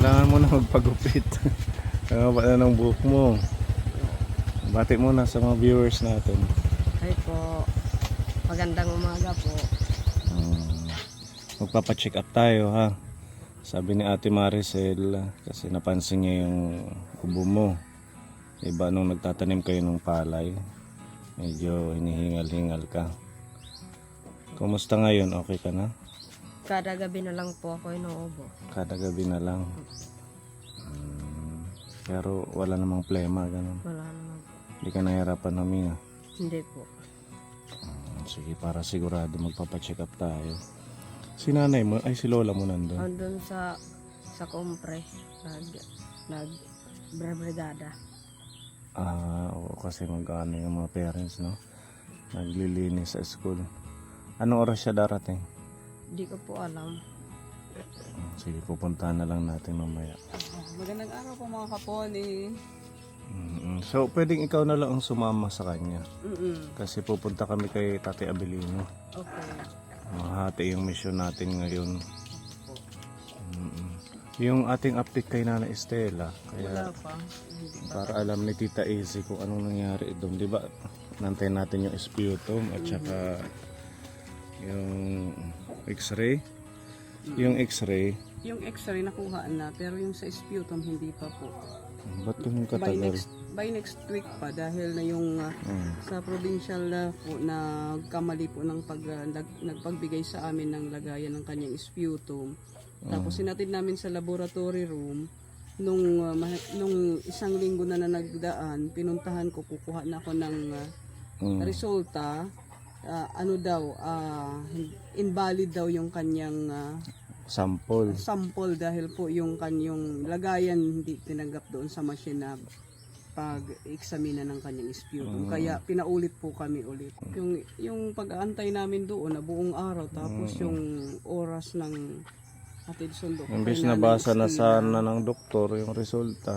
Kailangan mo na magpagupit. Wala ng buhok mo. Bati mo na sa mga viewers natin. Ay po, magandang umaga po. Magpapacheck up tayo ha. Sabi ni Ate Maricel, kasi napansin niya yung ubo mo. Diba nung nagtatanim kayo ng palay, medyo hinihingal-hingal ka. Kumusta ngayon? Okay ka na? Kada gabi na lang po ako inuubo. Kada gabi na lang. Pero wala namang plema, ganun. Wala naman po. Hindi ka nahihirapan huminga. Hindi po. Sige, para sigurado magpapacheck up tayo. Si nanay mo, ay si lola mo nandun. Andun sa kompre, nag-brigada. Oo, kasi mag-ano yung mga parents, no? Naglilinis sa school. Anong oras siya darating? Hindi ko po alam. Sige, pupuntahan na lang natin mamaya. Magandang araw po mga kaponi. So, pwedeng ikaw na lang ang sumama sa kanya. Mm-mm. Kasi pupunta kami kay Tate Abilino. Okay. Mahati yung mission natin ngayon. Yung ating update kay Nana Estela. Wala Kaya pa. Hindi pa. para alam ni Tita Izzy kung anong nangyari doon. Diba, nantay natin yung sputum at saka yung x-ray. Yung x-ray, Yung x-ray nakuhaan na pero yung sa sputum hindi pa po. ba't ganun katagal? By next week pa dahil na yung sa provincial po nagkamali po ng nagpagbigay sa amin ng lagayan ng kanyang sputum. Tapos sinatid namin sa laboratory room nung isang linggo na nagdaan, pinuntahan ko, kukuha na ako ng resulta. Invalid daw yung kanyang sample dahil po yung kanyang lagayan hindi tinanggap doon sa machine na pag-eksamina ng kanyang sputum. Kaya pinaulit po kami ulit. Yung pag-aantay namin doon na buong araw tapos yung oras ng hatid sundo. Imbis na basa na sana ng doktor yung resulta.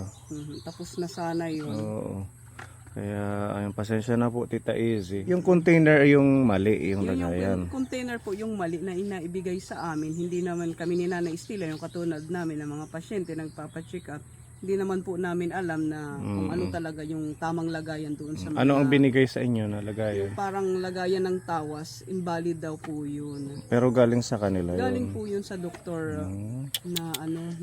Tapos na sana yun. Oo. Kaya ayun, pasensya na po Tita Izzy. Yung container yung mali, yung lagayan. Yung container po yung mali na inaibigay sa amin. Hindi naman kami ni Nanay Estela, yung katulad namin ng mga pasyente nagpapacheck up. Hindi naman po namin alam na kung ano talaga yung tamang lagayan doon sa mga... Ano ang binigay sa inyo na lagayan? Parang lagayan ng tawas, invalid daw po yun. Pero galing sa kanila yun. Galing po yun sa doktor na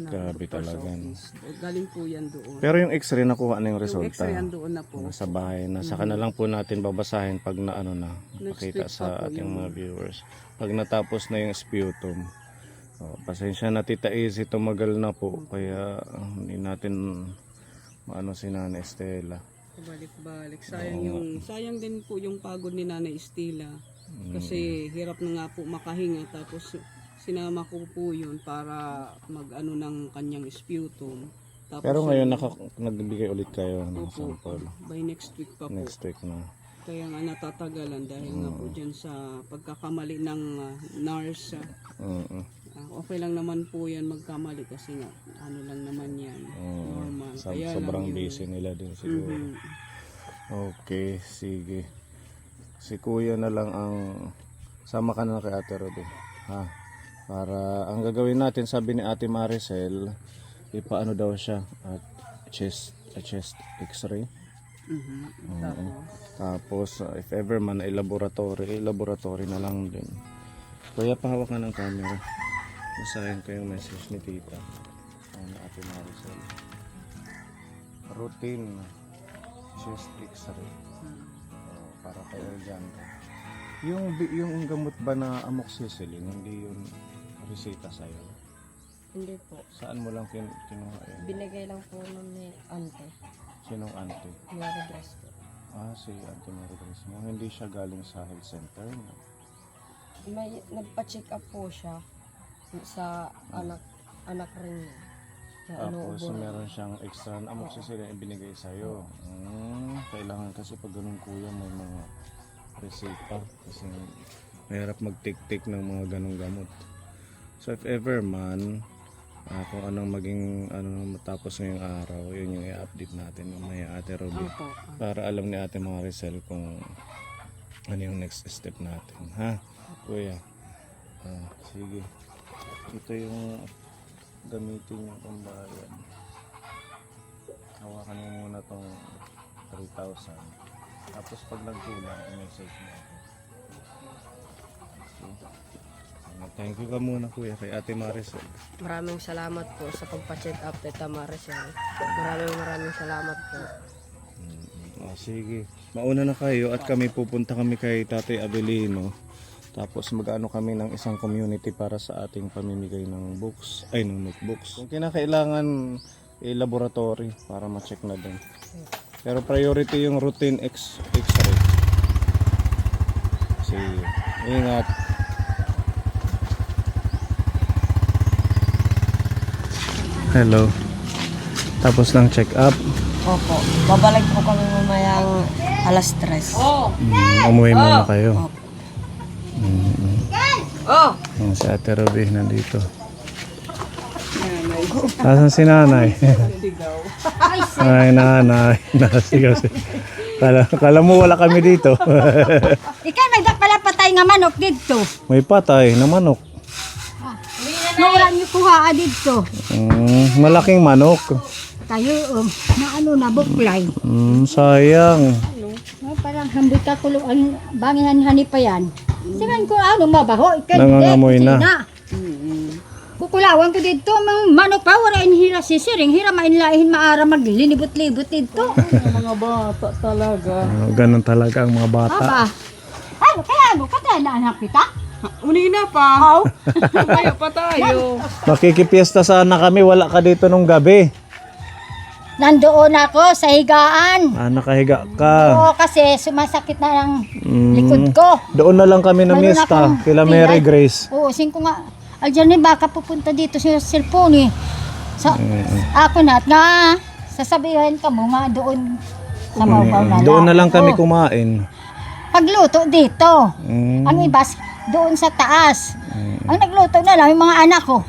Grabe doctor's talaga, no? office. Galing po yan doon. Pero yung x-ray nakuha na yung Yung resulta. x-ray andoon na po. Nasa bahay na. Saka na lang po natin babasahin pag na ano na. Next Makita week pa sa po ating yung- mga viewers. Pag natapos na yung sputum. Pasensya na Tita Izzy, tumagal na po. Kaya hindi natin maano si Nana Estela. Balik-balik. Sayang din po yung pagod ni Nanay Estela. Kasi hirap na nga po makahinga tapos sinama ko po yun para mag-ano ng kanyang sputum. Tapos Pero ngayon nagbigay ulit kayo ng sample. by next week pa po. Next week na. Kaya nga natatagalan dahil nga po dyan sa pagkakamali ng nurse. Okay lang naman po yan magkamali kasi nga ano lang naman yan. Normal. Kaya Sobrang lang yun. busy nila din siguro. Okay, sige. Si Kuya na lang ang sama ka na kay Ate Ruby. Ha? Para ang gagawin natin, sabi ni Ate Maricel, ipaano daw siya at chest x-ray. Tapos if ever man ay laboratory na lang din. Kuya, pahawak ka ng camera. Basahin ko yung message ni Tita. Ate Maricel. Routine chest x-ray. Para kayo dyan. Yung gamot ba na amoxicillin, hindi yun reseta sa'yo? Hindi po. Saan mo lang kinuha yun? Binigay lang po nun ni Ante. Sinong auntie? Mary Grace po. Si Auntie Mary Grace mo. Hindi siya galing sa health center. No? May nagpa-check up po siya sa anak rin niya. Na Tapos inuubo. meron siyang extra na amoxicillin ibinigay sa'yo. Kailangan kasi pag ganun kuya may mga reseta. Kasi mahirap mag-take ng mga ganung gamot. So if ever man, kung anong maging matapos ngayong araw, yun yung i-update natin mamaya Ate Ruby. Opo. Para alam ni Ate Maricel kung ano yung next step natin. Ha? Kuya. Sige. Ito yung gamitin yung pambayad. Hawakan mo muna tong 3,000. Tapos pag nagkulang, i-message mo ako. Okay. Thank you ka muna kuya kay Ate Marisol. Maraming salamat po sa pagpa-check up Tita Maricel. Maraming salamat po. Sige. Mauna na kayo at pupunta kami kay Tatay Adelino. Tapos mag-ano kami ng isang community para sa ating pamimigay ng books, ay ng notebooks. Kung kinakailangan laboratory para ma-check na din. Pero priority yung routine x-ray. Sige. Ingat. Hello. Tapos ng check up. Opo. Babalik po kami mamayang alas 3. Umuwi muna kayo. Oh! Si Ate Ruby nandito. Asan si nanay? Ay, nanay. Nasigaw si... Kala mo wala kami dito. Ikay may pala patay nga manok dito. May patay na manok. Wala niyo kuha dito. Malaking manok. Tayo na ano na buklay. Sayang. Parang hambit ka kulo ang bangihan-hani pa yan. Sigan ko ano mabaho. Ikay Nangangamoy na. Kukulawan ko dito mang manok pa wala inhira sisiring hira mainlaihin maara maglinibot-libot dito. Mga bata talaga. Ganun talaga ang mga bata. Aba. Ano kaya ano katay na anak kita? Unina pa. Tayo pa tayo. Makikipiesta sana kami. Wala ka dito nung gabi. Nandoon ako sa higaan. Nakahiga ka. Oo, kasi sumasakit na ng likod ko. Doon na lang kami na Mayroon miesta. akong Kila Mary pilay. Grace. Oo, singko nga. Aldiyan baka pupunta dito sa cellphone eh. Ako na at nga sasabihin ka mo nga doon sa Mawbaw na lang. Doon na lang kami Oo. kumain. Pagluto dito. Mm. Ang ibas doon sa taas. Ang nagluto na lang yung mga anak ko.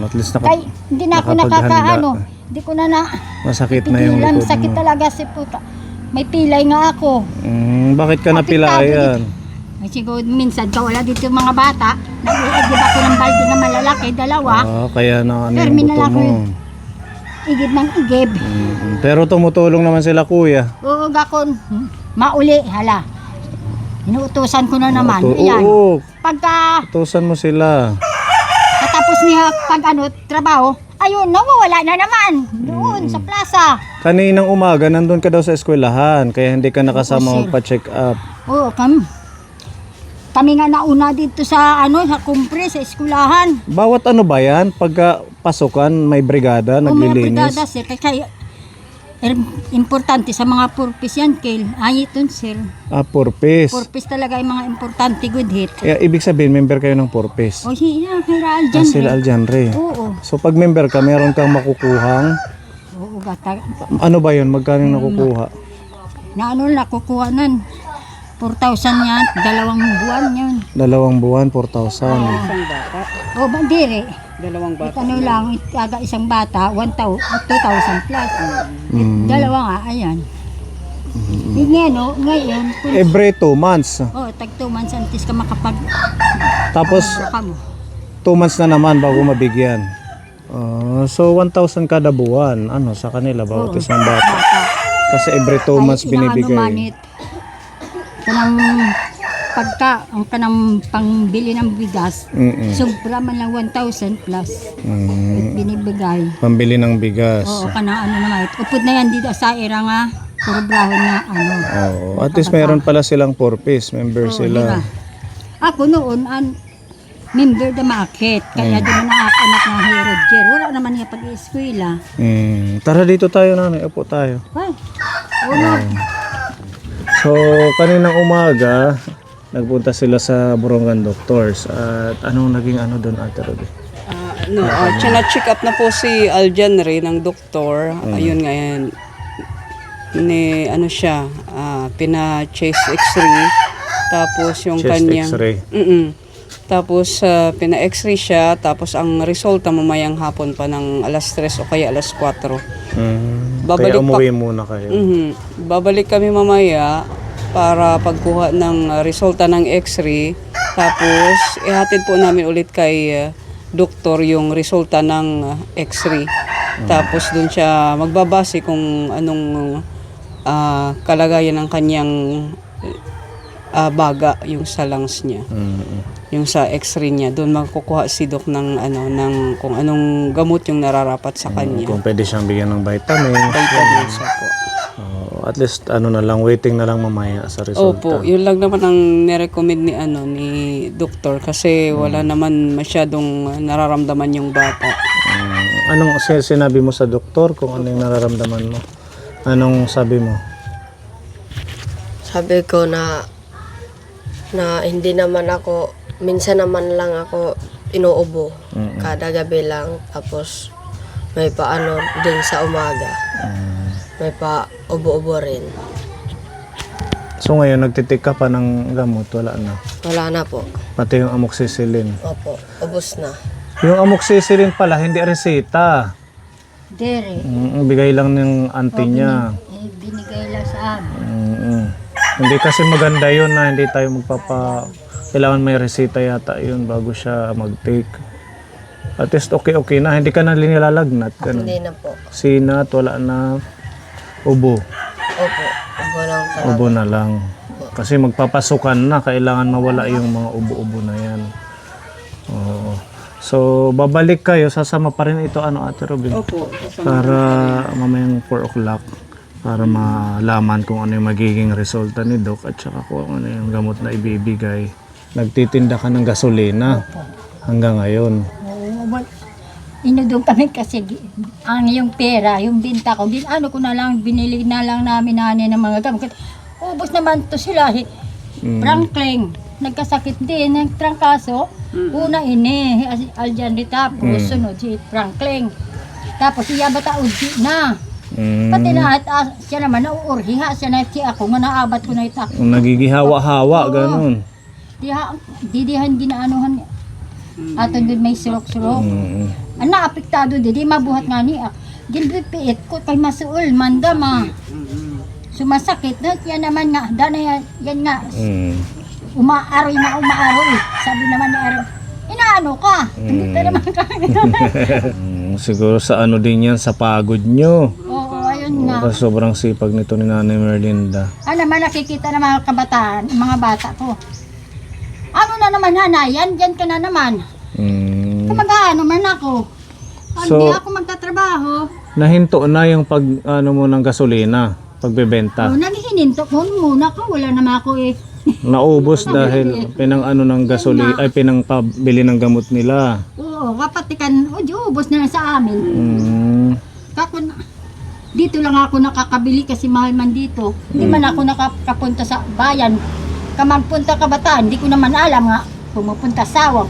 At least Kay hindi na ako nakapaghanda. nakakaano. Hindi ko na Masakit na yung pigilan. likod Sakit mo. talaga si puta. May pilay nga ako. Bakit ka napilayan? Ay, siguro minsan ka wala dito yung mga bata. Nag-iigib ako ng balde na malalaki, dalawa. Kaya na ano yung Terminal buto ako mo. Igib ng igib. Pero tumutulong naman sila kuya. Oo, gakon. Mauli, hala. Inuutosan ko na naman. Oo, Ayan. oo. Pagka Utusan mo sila. katapos niya pag ano, trabaho, ayun, nawawala na naman. Doon sa plaza. Kaninang umaga nandun ka daw sa eskwelahan. Kaya hindi ka nakasama sir. magpa-check up. Oo, kami nga nauna dito sa ano, sa kumpre, sa eskulahan. Bawat ano ba yan? Pagka pasukan, may brigada, O mga naglilinis. brigada, sir. Kaya importante sa mga purpose yan, Kel. Ayitun, sir. Purpose. Purpose talaga yung mga importante, good hit. Ibig sabihin, member kayo ng purpose. O siya, kairal dyan. Sila Aljanre. Oo. So pag member ka, meron kang makukuhang. Oo, gata. Ano ba yun? Magkano yung nakukuha? Na ano, nakukuha nun. 4,000 yan, 2 buwan yun. 2 buwan, 4,000. Isang bata. O, bandire. 2 bata. Ano lang, kada isang bata, 2,000 plus. Dalawa nga, ayan. Ngayon, Every 2 months. tag 2 months antes ka makapag Tapos ka mo. 2 months na naman bago mabigyan. So 1,000 kada buwan. Ano sa kanila bawat isang bata. Kasi every 2 months binibigay. Manit. Kanang pagka, ang kanang pangbili ng bigas, sobra man lang 1,000 plus. Binibigay. Pambili ng bigas. Oo, kanang ano naman. Upod na yan dito sa era nga. Puro brahon na ano. Oo. At least meron pala silang purpose. Member Oo, sila. diba? Ako noon, member the market. Kaya doon na ako anak ng Roger. Wala naman niya pag-eskwela. Tara dito tayo nanay. Upo tayo. Ay, uno. So kaninang umaga, nagpunta sila sa Borongan Doctors. At anong naging ano doon Ate Ruby? Check up na po si Aljan Ray ng doktor. Ayun nga yan. Ano siya, pina-chest x-ray. Tapos yung Chest kanyang... x-ray. Tapos pina-x-ray siya. Tapos ang resulta mamayang hapon pa ng alas 3 o kaya alas 4. Kaya umuwi muna kayo. Babalik kami mamaya para pagkuha ng resulta ng x-ray. Tapos ihatid po namin ulit kay doktor yung resulta ng x-ray. Tapos doon siya magbabase kung anong kalagayan ng kanyang baga, yung sa lungs niya. Yung sa x-ray niya, doon makukuha si doc ng kung anong gamot yung nararapat sa kanya. Kung pwede siyang bigyan ng vitamin. Vitamins po. At least ano na lang, waiting na lang mamaya sa resulta. Opo, yun lang naman ang nirecommend ni doktor kasi wala naman masyadong nararamdaman yung bata. Anong sinabi mo sa doktor kung ano yung nararamdaman mo? Anong sabi mo? Sabi ko na hindi naman ako, minsan naman lang ako inuubo. Kada gabi lang. Tapos may paano din sa umaga. May pa ubo-ubo rin. So ngayon, nagtitik ka pa ng gamot? Wala na? Wala na po. Pati yung amoxicillin? Opo, ubos na. Yung amoxicillin pala, hindi reseta. Dere. Bigay lang ng auntie niya. Binigay lang sa amin. Hindi kasi maganda yun na hindi tayo kailangan may reseta yata yun bago siya mag-take. At least okay na, hindi ka na nilalagnat. Hindi na po. Sinat, wala na. Ubo. Opo, ubo lang talaga. Ubo na lang. Kasi magpapasukan na, kailangan mawala yung mga ubo-ubo na yan. Oo. So, babalik kayo, sasama pa rin ito, Ate Robin? Opo. Para mamayang 4 o'clock, para malaman kung ano yung magiging resulta ni Doc at saka kung ano yung gamot na ibibigay. Nagtitinda ka ng gasolina hanggang ngayon. Inudong kami kasi ang yung pera, yung binta ko, ko na lang, binili na lang namin ng mga gamot. Ubos naman to sila. Franklin, nagkasakit din, nagtrangkaso. Una Aljanri, tapos sunod si Franklin. Tapos iya bata uji na. Pati lahat, siya naman nauurhiha, siya na ako, nga naabat ko na ita. Nagigihawa-hawa, ganun. Didihan ginaanuhan. Ato doon may sulok-sulok. Ang naapektado di mabuhat nga niya. Ginripiit ko kay masuol, mandama. Sumasakit na, yan naman nga, dana yan nga. Umaaroy. Sabi naman ni Aaron, inaano ka? Hindi ka naman kaya. Siguro sa ano din yan, sa pagod nyo. Oo, ayun nga. Kasi sobrang sipag nito ni Nanay Merlinda. Naman nakikita ng mga kabataan, mga bata ko. Ano na naman hanayan, dyan ka na naman. Kumag-ano man ako. Hindi ako magtatrabaho. Nahinto na yung mo ng gasolina, pagbebenta. Naghihininto ko muna ko, wala naman ako Naubos dahil pinangpabili ng gamot nila. Oo, kapatikan, ubos na lang sa amin. Dito lang ako nakakabili kasi mahal man dito. Hindi man ako nakakapunta sa bayan. Kamagpunta kabataan, hindi ko naman alam nga. Pumupunta sawa.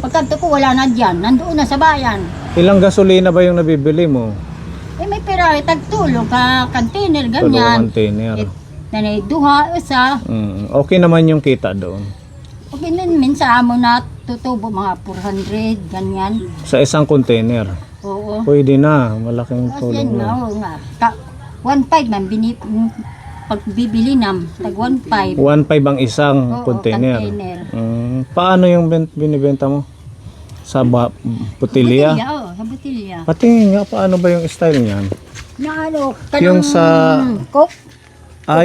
Pagkanto ko wala na dyan, nandoon na sa bayan. Ilang gasolina ba yung nabibili mo? May pera, tagtulong ka, container, ganyan. Container. Nanay, duha, isa. Okay naman yung kita doon. Okay din, minsan mo na tutubo mga 400, ganyan. Sa isang container? Oo. Pwede na, malaking Kasi tulong yan na. nga, oo nga. 1.5 man, pagbibili nam, tag 1.5. 1.5 ang isang Oo, container. Paano yung binibenta mo? Sa putilya? Sa butilya. Patingin nga, paano ba yung style niyan? Na ano, Yung sa... cook.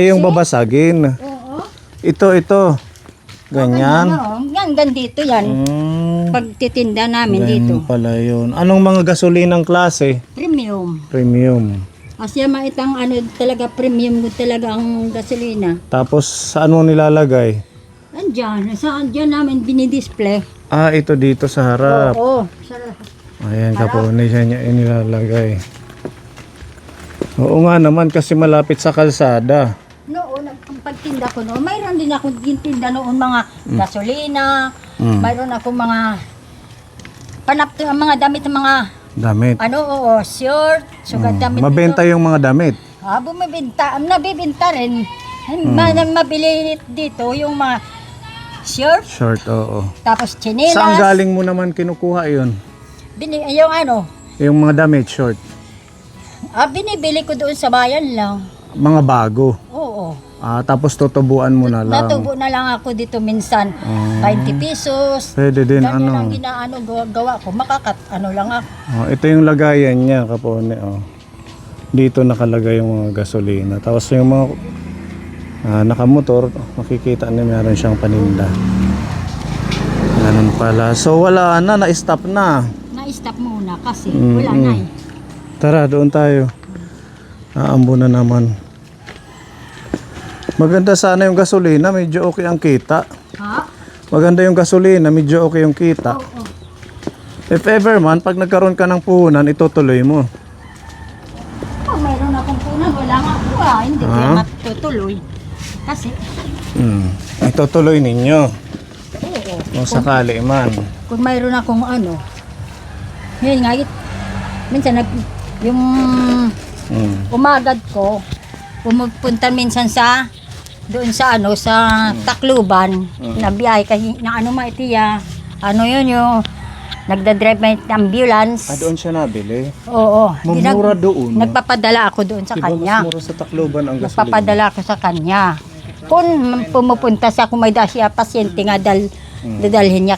yung babasagin. Oo. Ito. Ganyan. Yan, dito yan. Pagtitinda namin dito. Ganyan pala yun. Anong mga gasolinang klase? Premium. Premium. Kasi maitang talaga premium talaga ang gasolina. Tapos, saan mo nilalagay? Saan dyan namin binidisplay. Ito dito sa harap. Oo. Ayan, kapunin siya niya nilalagay. Oo nga naman, kasi malapit sa kalsada. Noon, ang pagtinda ko noon, mayroon din ako tinda noon mga gasolina, mayroon ako mga mga damit ng mga Damit. short, sugat damit. Mabenta yung mga damit. Bumibenta, nabibenta rin. Mabili dito yung mga short, Short, oo. tapos chinelas. Saan galing mo naman kinukuha yun? Yung mga damit, short. Binibili ko doon sa bayan lang. Mga bago. Oo. Tapos tutubuan mo na lang. Natubo na lang ako dito minsan. 20 pesos. Pwede din Ganyan ano. ang ginaano gawa ko. Ano lang ako. Ito yung lagayan niya, kapone. Dito nakalagay yung mga gasolina. Tapos yung mga nakamotor, makikita niyo meron siyang paninda. Ganun pala. So wala na, na-stop na. Na-stop muna kasi wala na eh. Tara, doon tayo. Aambo na naman. Maganda sana yung gasolina, medyo okay ang kita. Ha? Maganda yung gasolina, medyo okay yung kita. Oo. If ever man, pag nagkaroon ka ng puhunan, itutuloy mo. Oh, mayroon akong punan. Wala nga ako Hindi ko matutuloy. Kasi, Itutuloy ninyo. oo. Kung sakali man. Kung mayroon akong yun nga, minsan yung umagad ko, pumupunta minsan doon sa Tacloban, na biyahe kasi na maitiya, yun yung nagdadrive may ambulance. Doon siya nabili. Oo. Mamura doon. Nagpapadala ako doon sa Diba kanya. mas mura sa Tacloban ang gasolina? Nagpapadala ako sa kanya. Kung pumupunta siya, kung may siya pasyente nga dadalhin niya.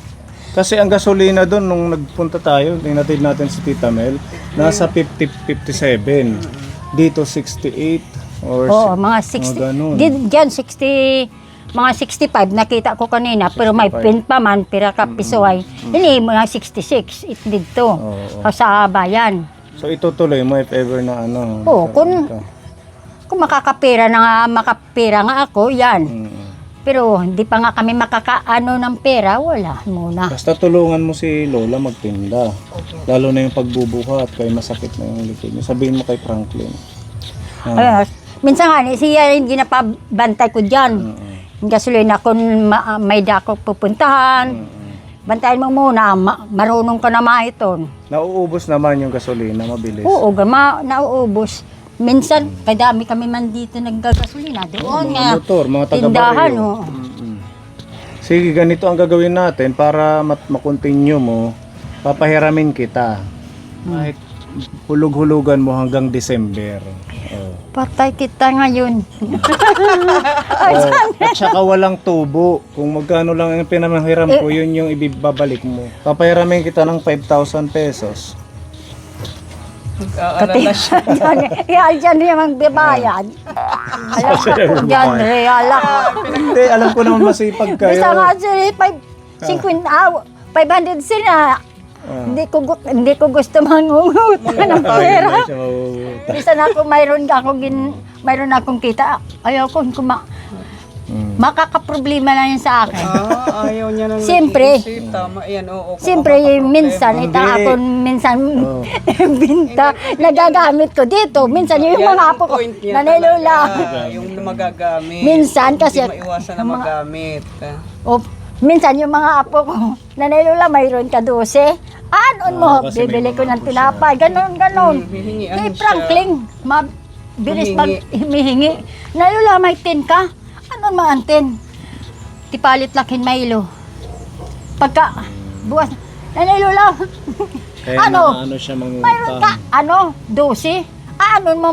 Kasi ang gasolina doon, nung nagpunta tayo, tinatid natin si Tita Mel, nasa 57. Dito 68 or Oo, mga 60. ganun. Diyan 60, mga 65 nakita ko kanina, pero may pin pa man, pira ka piso ay. Hindi, mga 66 it dito. Oo. Sa bayan. So itutuloy mo if ever na Oo, kung makakapira nga ako, yan. Pero hindi pa nga kami makakaano ng pera, wala muna. Basta tulungan mo si Lola magtinda. Lalo na yung pagbubuhat, kaya masakit na yung likod niya. Sabihin mo kay Franklin. Minsan nga, siya yung ginapabantay ko dyan. Yung gasolina, kung may dako pupuntahan, bantayan mo muna, marunong ka na maiton. Nauubos naman yung gasolina, mabilis. Oo, nauubos. Minsan, kadami kami man dito naggagasolina. Doon nga, Mga motor, mga tindahan. taga-baryo. Sige, ganito ang gagawin natin para makontinue mo. Papahiramin kita. Kahit hulug-hulugan mo hanggang December. Patay kita ngayon. At saka walang tubo. Kung magkano lang ang pinamahiram ko, yun yung ibabalik mo. Papahiramin kita ng 5,000 pesos. Mag-aalala siya. Real dyan rin ang bibayad. Alam ko dyan, real ako. Hindi, alam ko naman masipag kayo. Bisa nga sila, 500 sila. Hindi ko gusto mangungutan ng pera. Hindi siya mauuta. Bisa na ako, mayroon akong kita. Ayaw ko, makakaproblema na yun sa akin. Ayaw niya nang Siyempre. nag-iisip. Tama yan, oo. Siyempre, minsan, ako minsan binta, nagagamit ko dito. Minsan yung mga apo ko, nanilula. Yung magagamit. Minsan kasi, Hindi maiwasan na magamit. minsan yung mga apo ko, nanilula, mayroon ka 12. Anon mo, kasi may bibili ko mga ng apo tinapay, ganon. Hihingi Kay siya. Franklin, mabilis pag Humihingi. humihingi. Nalula, may 10 ka. Ano man 10? Tipalit lakin Milo. Pagka, buwas, nalula. Kaya Ano? ano siya Mayroon mangutang. ka, 12? Ano mo,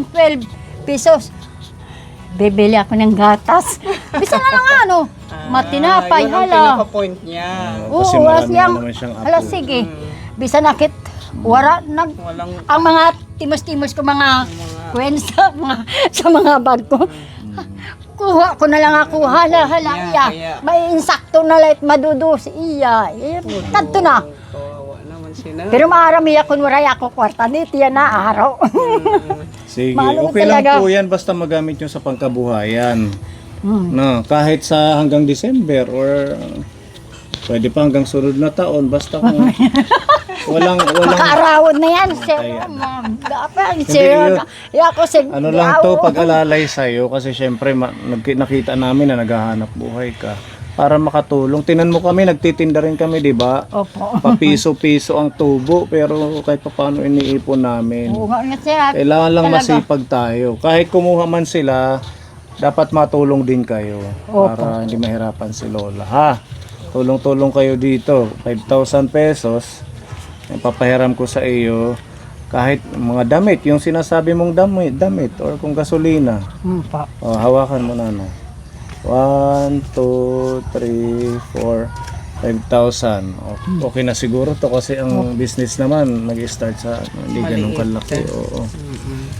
12 pesos. Bibili ako ng gatas. Bisa na lang matinapay, yun ang hala. pinaka-point niya. Kasi Oo, marami siyang, naman siyang apo. hala, sige. Bisa nakit, Walang ang mga timos-timos ko, mga kwensa, sa mga bag ko. Kuha ko na lang ako, hala, iya. kaya- May insakto na light madudusi, iya. Kanto na. kawawa naman sila. Pero maarami ako, waray ako kwarta, nito yan na araw. Sige, Mahal okay lang talaga. po yan basta magamit nyo sa pangkabuhayan. No, kahit sa hanggang December or pwede pa hanggang sunod na taon basta kung walang Makaarawan na yan, sir. Ayan. Dapat, Hindi, sir. yun. Ako, sir. ano lang to pag-alalay sa'yo kasi syempre nakita namin na naghahanap buhay ka para makatulong. Tinan mo kami, nagtitinda rin kami, di ba? Opo. Papiso-piso ang tubo pero kahit pa paano iniipon namin. Oo nga, sir. Kailangan lang Talaga. masipag tayo. Kahit kumuha man sila, dapat matulong din kayo para hindi mahirapan si Lola. Ha? Tulong-tulong kayo dito. 5,000 pesos. Yung papahiram ko sa iyo. kahit mga damit, yung sinasabi mong damit or kung gasolina. Pa. O, hawakan mo na, 1, 2, 3, 4, 5,000. Okay na siguro to kasi ang business naman nag-start sa hindi ganun kalaki. Oo.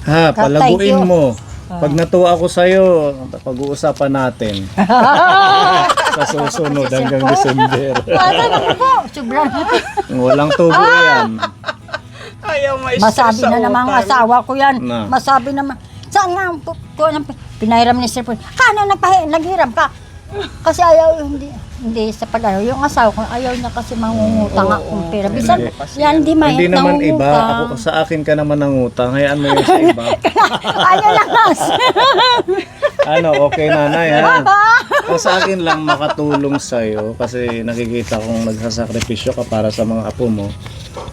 Ha, palaguin mo. Pag natuwa ako sa'yo, pag-uusapan natin. Sa susunod hanggang December. Sobrang. Walang tubo yan. Ayaw Masabi na namang asawa ko yan. Na. Masabi naman. Saan nga ang pinahiram ni Sir Paul? Kano naghiram ka? Kasi ayaw, hindi sa pag-araw. Yung asawa ko, ayaw niya kasi mangungutang akong pera. Bisan, yan, hindi Hindi naman iba. nangungutang. Ako, sa akin ka naman nangutang. Hayaan mo yun sa iba. Ayaw lang kasi. Ano, okay nanay ha. O sa akin lang makatulong sa'yo kasi nakikita kong nagsasakripisyo ka para sa mga apo mo.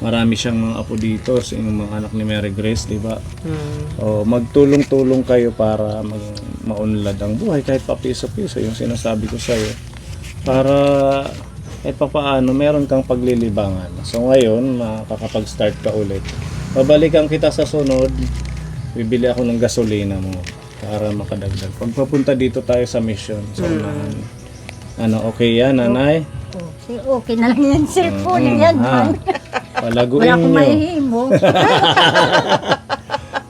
Marami siyang mga apo dito, sa yung mga anak ni Mary Grace, di ba? O magtulong-tulong kayo para maunlad ang buhay kahit pa piso-piso yung sinasabi ko sa'yo. Para kahit pa paano meron kang paglilibangan. So ngayon, makakapag-start ka ulit. Babalikan kita sa sunod, bibili ako ng gasolina mo para makadagdag. Pag papunta dito tayo sa mission, sa unahan. Ano, okay yan, nanay? Okay na lang yan, Sir Paul. Yan, Ha? man. Palaguin Wala akong nyo. mahihimo.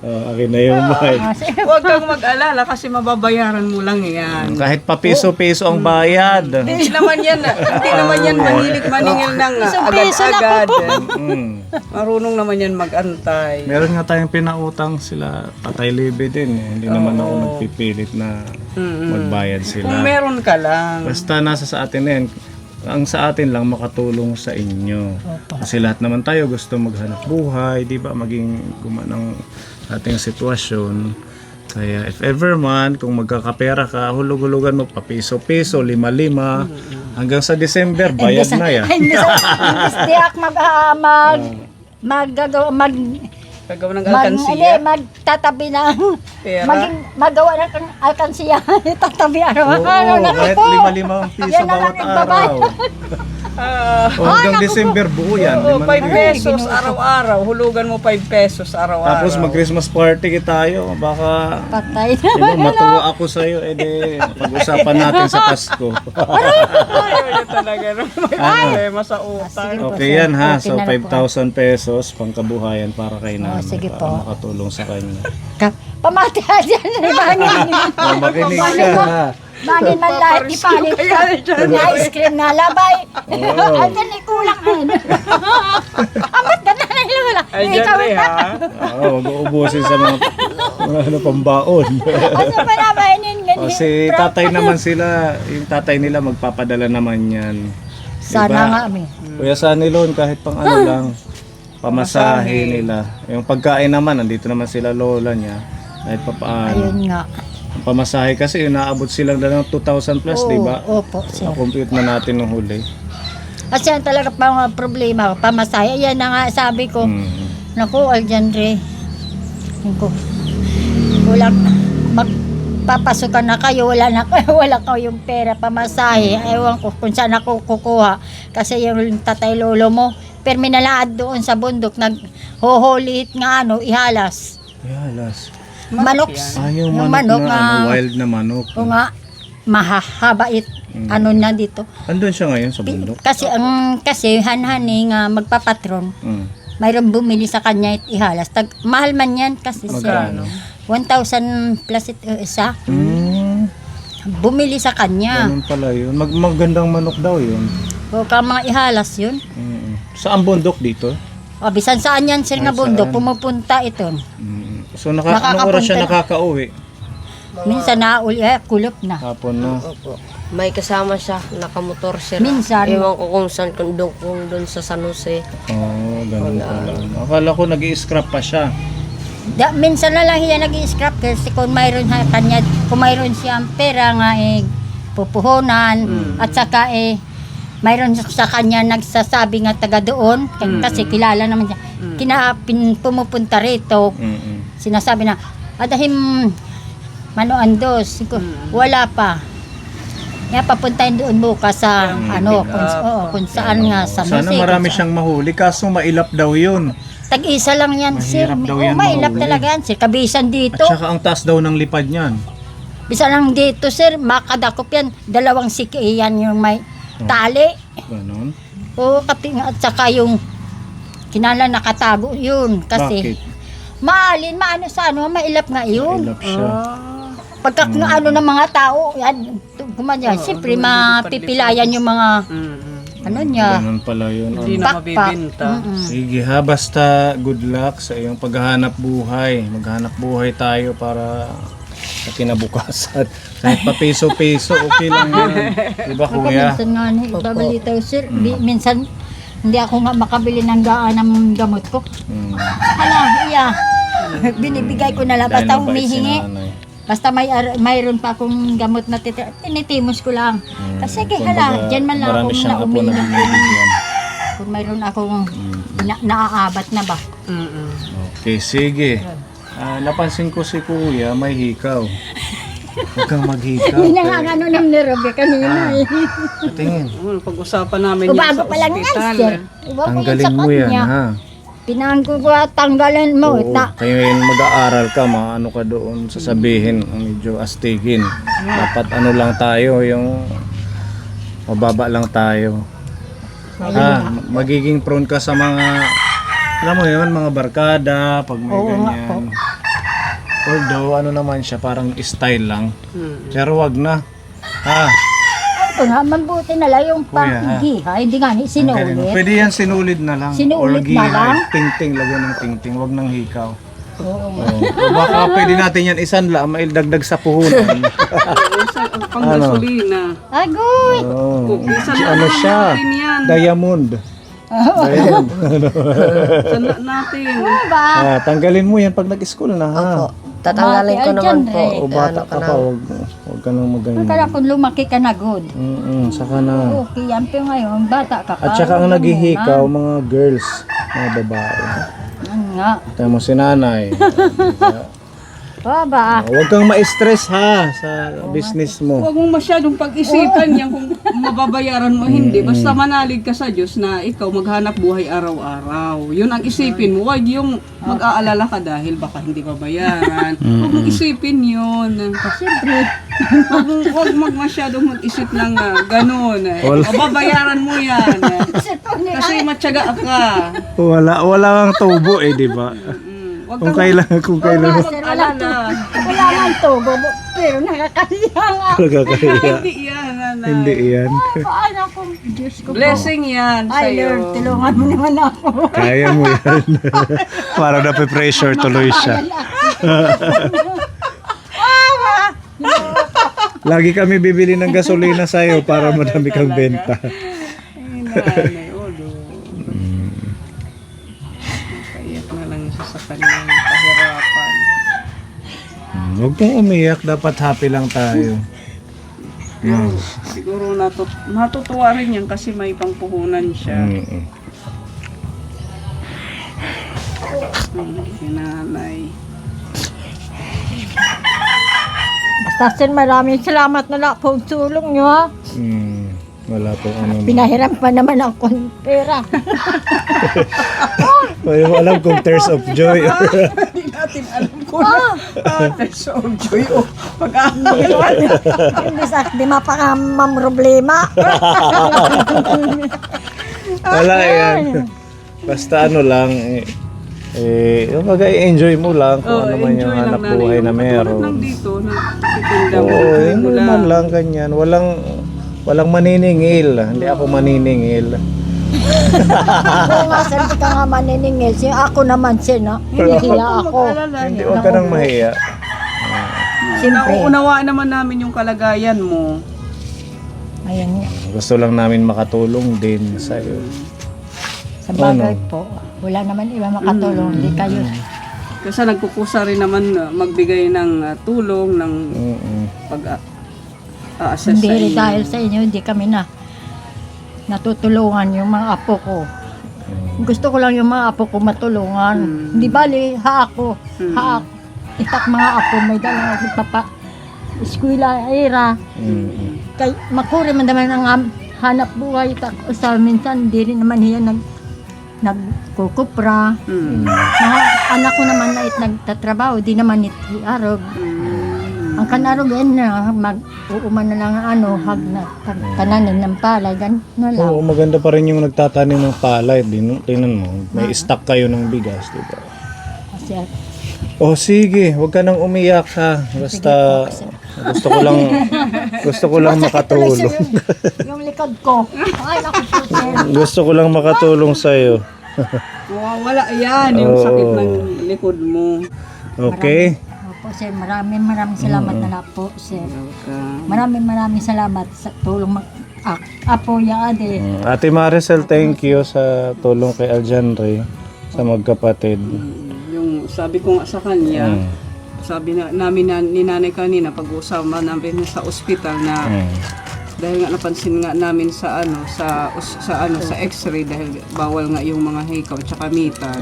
Akin na yung mic. Huwag kang mag-alala kasi mababayaran mo lang yan. Kahit pa piso-piso ang bayad. Hindi naman yan mahilig maningil ng Piso-piso lang agad-agad. Mm. Marunong naman yan mag-antay. Meron nga tayong pinautang sila, Tatay Libby din. Hindi naman ako nagpipilit na magbayad Kung sila. meron ka lang. Basta nasa sa atin na yan. Ang sa atin lang makatulong sa inyo. Kasi lahat naman tayo gusto maghanap buhay, di ba? Maging gumanang ating sitwasyon. Kaya if ever man, kung magkakapera ka, hulug-hulugan mo pa piso-piso, 5-5, hanggang sa December, bayad na yan. Hindi ako Kagawa ng alkansiya. magtatabi ng Pera. magawa ng alkansiya. Tatabi araw-araw na kahit ako. 5 piso Yan na lang bawat ang babayad. araw. O hanggang December, buo yan. 5 5 pesos araw-araw. Hulugan mo 5 pesos araw-araw. Tapos mag-Christmas party tayo. Baka Patay. diba, matuwa ako sa'yo. Edi, pag-usapan natin sa Pasko. Ayaw niya talaga. May problema sa utang. Okay yan ha. Okay So na lang po. 5,000 pesos pangkabuhayan para kay nanay. sige para po. makatulong sa kanya. Pamatihan dyan. Bangin. O, makinig ka ha. Bangin man lahat. Ipalit ka. Ice cream na labay. Ang ganit kulang. Amat ka na lang lang. Ay, dyan rin ha. Oo, mag-uubusin sa mga pambaon. Kasi panabainin O, si tatay naman sila, yung tatay nila magpapadala naman yan. Sana nga amin. Kuya Sanilon, kahit pang ano lang, pamasahe nila. Yung pagkain naman, nandito naman sila lola niya. Kahit pa paano. Ayun nga. Ang pamasahe kasi, yung naabot silang ng 2,000 plus, di ba? Opo, sir. Na-compute na natin nung huli. Kasi yan talaga pa problema ko. Pamasaya. Yan na nga sabi ko. Naku, Aljandre. Naku. Walang magpapasukan na kayo. Wala kayong pera pamasahe. Ewan ko kung saan ako kukuha. Kasi yung tatay lolo mo, perminalaad doon sa bundok. Naghuhulit nga ihalas. Yalas. Manok. Yung Yung manok, manok na, na- wild na manok. O nga, mahahabait. Ano na dito. Andun siya ngayon sa bundok. Kasi hanhani nga magpapatron. Mayroon bumili sa kanya at ihalas. Mahal man yan kasi Magkano? 1,000 plus isa. Bumili sa kanya. Ganun pala yun. Magandang manok daw yun. O ka mga ihalas yun. Saan bundok dito? O bisan saan yan sir Ay, nga bundok, saan? pumupunta ito. So anong oras siya nakakauwi? Minsan nauli, kulop na. Hapon na. Opo. May kasama siya, nakamotor siya. Minsan. Ewan ko kung saan, kung doon sa San Jose. Oh, ganun pala. Akala ko nag-i-scrap pa siya. Minsan na lang siya nag-i-scrap kasi kung mayroon kanya, kung mayroon siyang pera nga pupuhunan at saka mayroon sa kanya nagsasabi nga taga doon kasi kilala naman siya. Pumupunta rito. Sinasabi na adahim manoandos. Wala pa. Kaya papuntahin doon bukas sa kung saan nga sa Sana Jose, marami kung siyang mahuli, kaso mailap daw yun. tag-isa lang yan, sir. Mahirap daw yan Mailap mahuli. talaga yan, sir. Kabisan At dito. saka ang taas daw ng lipad niyan. Bisa lang dito, sir. Makadakop yan. 2 sikiyan yung may tali. Ganon. O, at saka yung kinala nakatago yun. Kasi, Bakit? maano sa ano, mailap nga yun. Mailap siya. Pagka ano ng mga tao, yan, kumanya, siyempre mapipilayan yung mga, ano niya, Ganon pala yun. Hindi na mabibinta. Sige ha, basta good luck sa iyong paghahanap buhay. Maghanap buhay tayo para sa kinabukasan. Kahit pa piso-piso, okay lang yan. Diba Ako kuya? minsan nga babalitaw, sir. Minsan, hindi ako nga makabili ng gaan ng gamot ko. Hala, iya. Binibigay ko na lang. Dahil Basta mabait si humihingi. nanay. Basta mayroon pa akong gamot na tinitimos ko lang. Kasi Kumbaga, hala, dyan man lang marami akong siyang apo na nauminom. binibigyan. Kung mayroon akong naaabat na ba. Okay, sige. Napansin ko si kuya, may hikaw. Huwag kang maghikaw. Yun ang ano ng nirobe kanina eh. Patingin. Pag-usapan namin yun Bago sa pa lang yan, ospital. sir. Iba ko yun sa Tanggalin mo yan, kanya. ha? Pinangko ko tanggalan mo. Oo, kayo yung mag-aaral ka, maano ka doon, sasabihin, medyo astigin. Dapat ano lang tayo, yung mababa lang tayo. Magiging prone ka sa mga, alam mo yun, mga barkada, pag may ganyan. Although, ano naman siya, parang style lang. Pero wag na. Ito nga, mabuti na lang yung Kuya, ha? panghihay. Hindi nga ni Ang galing mo. sinulit. Pwede yan sinulid na lang. Sinulid Or na lang? Ting-ting, lagyan ng ting-ting, wag nang hikaw. Oo. Baka pwede natin yan isanla, maildagdag sa puhunan. Pang gasolina. Agoy! Oh, Isanla ano naman siya? natin yan. Diamond. Diamond. Sanla natin. Ba? Tanggalin mo yan pag nag-school na ha. Opo. Tatanggalin ko Mati, naman andyan, po. eh. O bata Ano ka ka pa, na. wag ka nang maganyan. Kaya kung lumaki ka na good. Saka na. Okay, yan pa ngayon, bata ka pa. At saka ang naghihikaw, mga girls, mga babae. Yan nga. Tayo mo si nanay. Baba. Huwag kang ma-stress ha sa business mo. Huwag mong masyadong pag-isipan yan kung mababayaran mo hindi. Basta manalig ka sa Diyos na ikaw maghanap buhay araw-araw. Yun ang isipin mo. Huwag yung mag-aalala ka dahil baka hindi mabayaran. Huwag mong isipin yun. Siyempre. Huwag masyadong mag-isip ng ganun. Wala. Mababayaran mo yan. Kasi matyaga ka. Wala kang tubo eh, di ba? Huwag Kung kang kailan. mag-alala. Wala man tubo, pero nakakahiya nga. Kaya, Hindi yan, nanay. hindi yan. Paano kung Diyos ko po. Blessing yan Ay, Lord, sa'yo. tulungan mo naman ako. Kaya mo yan. Para na-pressure tuloy siya. Lagi kami bibili ng gasolina sa'yo para madami kang benta. Ay, nanay, olo. Kaiyak na lang siya sa kanyang kahirapan. Huwag kang umiyak, dapat happy lang tayo. Siguro natutuwa rin yan kasi may pangpuhunan siya. Si nanay. Basta sir, maraming salamat na lang po tulong nyo ha. Wala po ano. Pinahiram pa naman ako ng pera. Wala mo alam kung tears of joy. Hindi natin alam kung tears of joy o pag-aaral. Hindi sa di mapakamamroblema. Wala yan. Basta ano lang, enjoy mo lang kung ano man yung hanap buhay na meron. Lang dito, nagtitinda mo. Oo, enjoy mo normal lang ganyan. Walang maniningil. Hindi ako maniningil. Oo nga sir, di ka nga maniningil. Ako naman sir, no? Hinihiya ako. Hindi, huwag ka nang mahiya. Siyempre. Nauunawaan naman namin yung kalagayan mo. Ayan nga. Gusto lang namin makatulong din sa'yo. Sa bagay po, wala naman iba makatulong. Hindi kayo. Kasi nagkukusa rin naman magbigay ng tulong, ng pag-assess Hindi sa rin inyo. dahil sa inyo, hindi kami natutulungan yung mga apo ko. Gusto ko lang yung mga apo ko matulungan. Hindi bali, ha ako. Itak mga apo, may dala papa. Eskwela, era. kay makuri man naman ang hanap buhay sa minsan di rin naman hiya nagkukupra. Mga anak ko naman na nagtatrabaho, di naman arog. Ang kanarog na mag-uuman na lang hag na kananin ng palay, gano'n lang. Oo, maganda pa rin yung nagtatanim ng palay. Tingnan mo, may stock kayo ng bigas, di ba? Kasi, Oh, sige, huwag ka nang umiyak ha. Basta gusto ko lang makatulong. yung likod ko. Ay, naku po, sir. Gusto ko lang makatulong sa iyo. Wala yan, yung Oo. sakit ng likod mo. Okay? Opo, sir. Maraming salamat na lang po, sir. Okay. Maraming salamat sa tulong apo ya ade. Ate Maricel, thank you sa tulong kay Aljanre sa magkapatid. Yung sabi ko nga sa kanya, sabi namin ni nanay kanina pag-usama namin sa ospital na dahil nga napansin nga namin sa X-ray dahil bawal nga yung mga hikaw at mitan.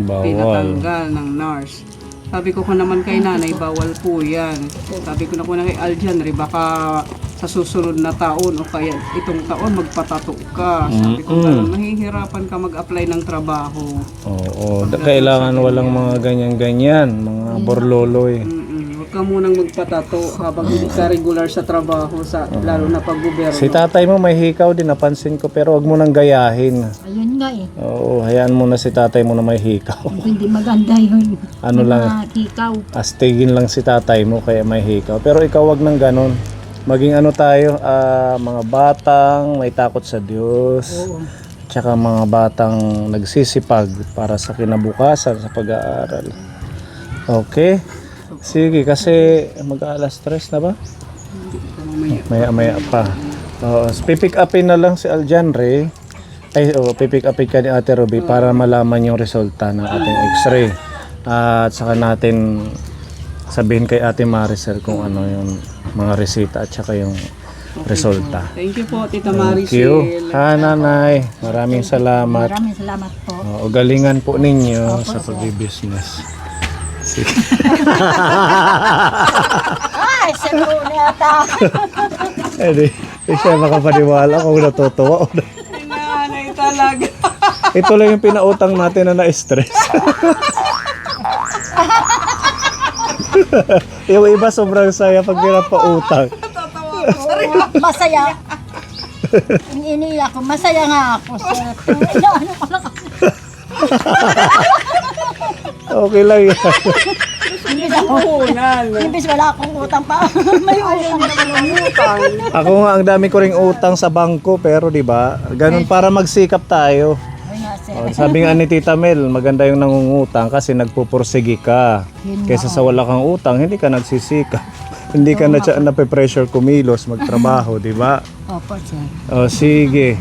Bawal. Pinatanggal ng nurse. Sabi ko naman kay nanay, bawal po yan. Sabi ko na kay Aljanre, baka sa susunod na taon o kaya itong taon magpatato ka. Sabi ko mahihirapan ka mag-apply ng trabaho. Oo, kailangan walang mga ganyan-ganyan, mga borloloy. Huwag ka munang magpatato habang hindi ka regular sa trabaho, lalo na pag gobyerno. Si tatay mo may hikaw din, napansin ko, pero wag mo nang gayahin. Ayun nga eh. Oo, hayaan mo na si tatay mo na may hikaw. Hindi maganda yun. Ano Yung lang, mga hikaw. astigin lang si tatay mo kaya may hikaw. Pero ikaw wag nang ganon. Maging ano tayo, mga batang may takot sa Diyos. Tsaka mga batang nagsisipag para sa kinabukasan sa pag-aaral. Okay? Sige, kasi mag-alas 3 na ba? Maya pa. Pipick upin na lang si Aljanre. Pipick upin ka ni Ate Ruby para malaman yung resulta ng ating x-ray. At saka natin sabihin kay Ate Maricel kung ano yung mga resita at saka yung resulta. Thank you po, Tita Thank Maricel. you. Nanay. Maraming salamat. Maraming salamat po. Galingan po ninyo sa pag-business. Ay, sir po nata. Hindi siya makapaniwala kung natutuwa. Nanay talaga. Ito lang yung pinautang natin na na-stress. Yung iba sobrang saya pag pinapautang. Masaya. Iniiyak ko. Masaya nga ako, sir. Ano ko lang ako. Okay lang yan. Imbis wala akong utang pa. May utang. Ako nga, ang dami ko ring utang sa bangko, pero di ba ganun para magsikap tayo. Ayun nga, sir. Sabi nga ni Tita Mel, maganda yung nangungutang kasi nagpupursige ka. Kaysa sa wala kang utang, hindi ka nagsisikap. Hindi ka na pressure kumilos, magtrabaho, di ba? Opo, sir. Sige.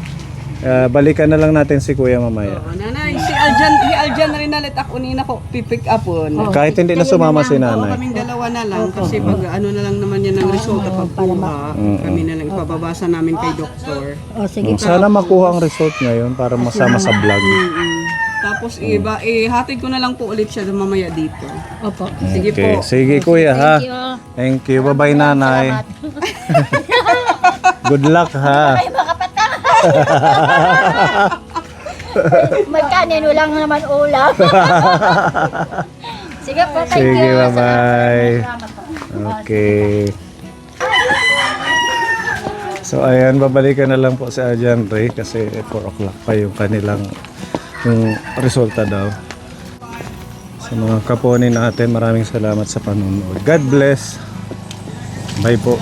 Balikan na lang natin si Kuya mamaya. Nanay, si Aljan rin nalit ako nina ko pipick upon. Kahit hindi na sumama si nanay. Kaming dalawa na lang kasi pag ano na lang naman yan ng resulta pagkuha, kami na lang ipababasa namin kay doktor. O, sige. Sana makuha ang result ngayon para masama sa vlog. Tapos ihatid ko na lang po ulit siya mamaya dito. Opo. Sige Okay, po. sige Kuya ha. Thank you. Bye-bye nanay. Good luck ha. Ay, makapata. May kanin, walang naman ulam. Sige po, thank you. Sige, bye-bye. Salamat po. Okay. So ayan, babalikan na lang po si Aljanre kasi 4 o'clock pa yung kanilang yung resulta daw. Sa mga kaponi natin, maraming salamat sa panonood. God bless. Bye po.